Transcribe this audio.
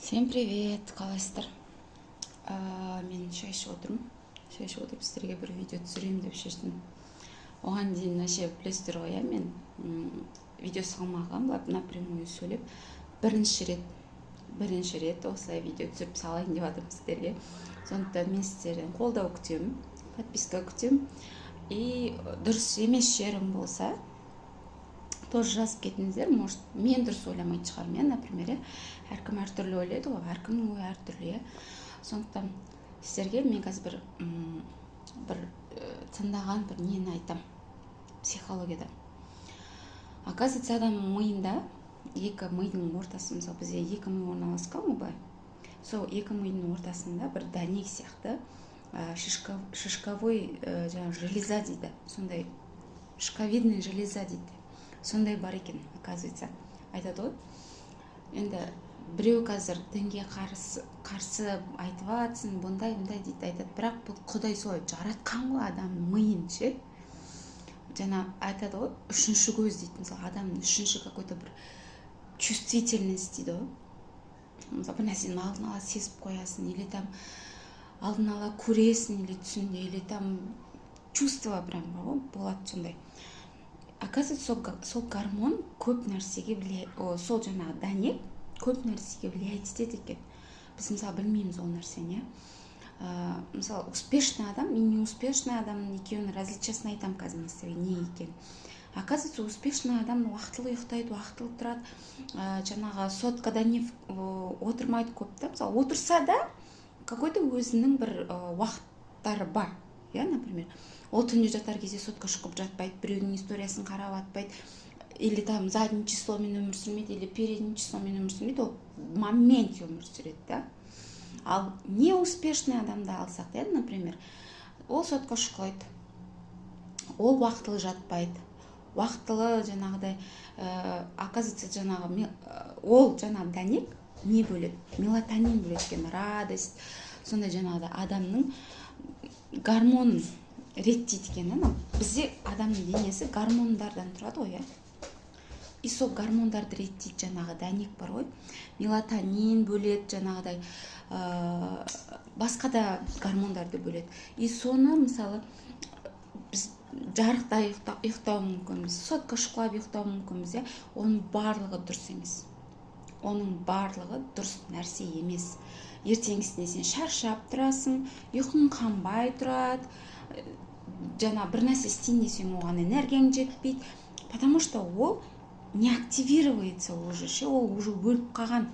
Всем привет, қалайсыздар? Мен шай ішіп отырмын. Шай ішіп отырып сіздерге бір видео түсірейін деп шештім. Оған дейін нәше білесіздер ғой, мен видео салмаған, напрямую сөйлеп, бірінші рет осылай видео түсіріп салайын деп жатырмын сіздерге. Сондықтан мен сіздерден қолдау күтемін, подписка күтемін. И дұрыс емес жерім болса, тоже жазып кетіңіздер. Может, мен дұрыс ойламайтын шығармын, например, әркім әртүрлі ойлайды ғой, әркімнің ойы әртүрлі. Сондықтан сіздерге мен қазір бір тыңдаған бір нені айтам психологияда. Оказывается, адамның миында екі мидың ортасы, мысалы бізде екі ми орналасқан ғой, сол екі мидың ортасында бір дәнек сияқты шишковой железа дейді, сондай шишковидный железа дейді. Сондай бар екен, оказывается. Айтады ғой. Енді біреу қазір дінге қарсы айтып атсын, бұндай дейді, айтады. Бірақ бұл Құдай солай жаратқан ғой адамның миын, ше. Жаңа айтады ғой, үшінші көз дейді. Мысалы, адамның үшінші какой-то бір чувствительность дейді ғой. Мысалы, бір нәрсені алдын ала сезіп қоясың, или там алдын ала көресің, или түсінде, или там чувство прям болады сондай. Оказывается, сол гормон көп нәрсеге влияет, сол жаңағы дәнек көп нәрсеге влияет етеді екен. Біз мысалы білмейміз ол нәрсені. Мысалы, успешный адам и неуспешный адамның екеуінің различиясын айтам қазір сіздерге не екен. Оказывается, успешный адам уақытылы ұйықтайды, уақытылы тұрады, жаңағы соткада не отырмайды көп та. Мысалы, отырса да какой-то өзінің бір уақыттары бар. Например, ол түнде жатар кезде сотка шұқып жатпайды, біреудің историясын қарап атпайды, или там задним числомен өмір сүрмейді, или передним числомен өмір сүрмейді, ол моменте өмір сүреді, да? Ал не успешный адамды алсақ, например, ол сотка шұқылайды, ол уақытылы жатпайды, уақытылы жаңағыдай, оказывается, жаңағы ол жаңағы дәнек не бөледі? Мелатонин бөледі екен, радость, сондай жаңағыдай адамның гормонын реттейді екен. Бізде адамның денесі гормондардан тұрады ғой, и сол гормондарды реттейді жаңағы дәнек бар ғой. Мелатонин бөледі, жаңағыдай басқа да гормондарды бөледі. И соны, мысалы, біз жарықта ұйықтау мүмкінбіз, сотка шұқылап ұйықтау мүмкінбіз, оның барлығы дұрыс емес. Оның барлығы дұрыс нәрсе емес. Ертеңгісінде сен шаршап тұрасың, ұйқың қанбай тұрады, жаңа бір нәрсе істейін десең оған энергияң жетпейді, потому что ол не активируется уже, ол уже өліп қалған.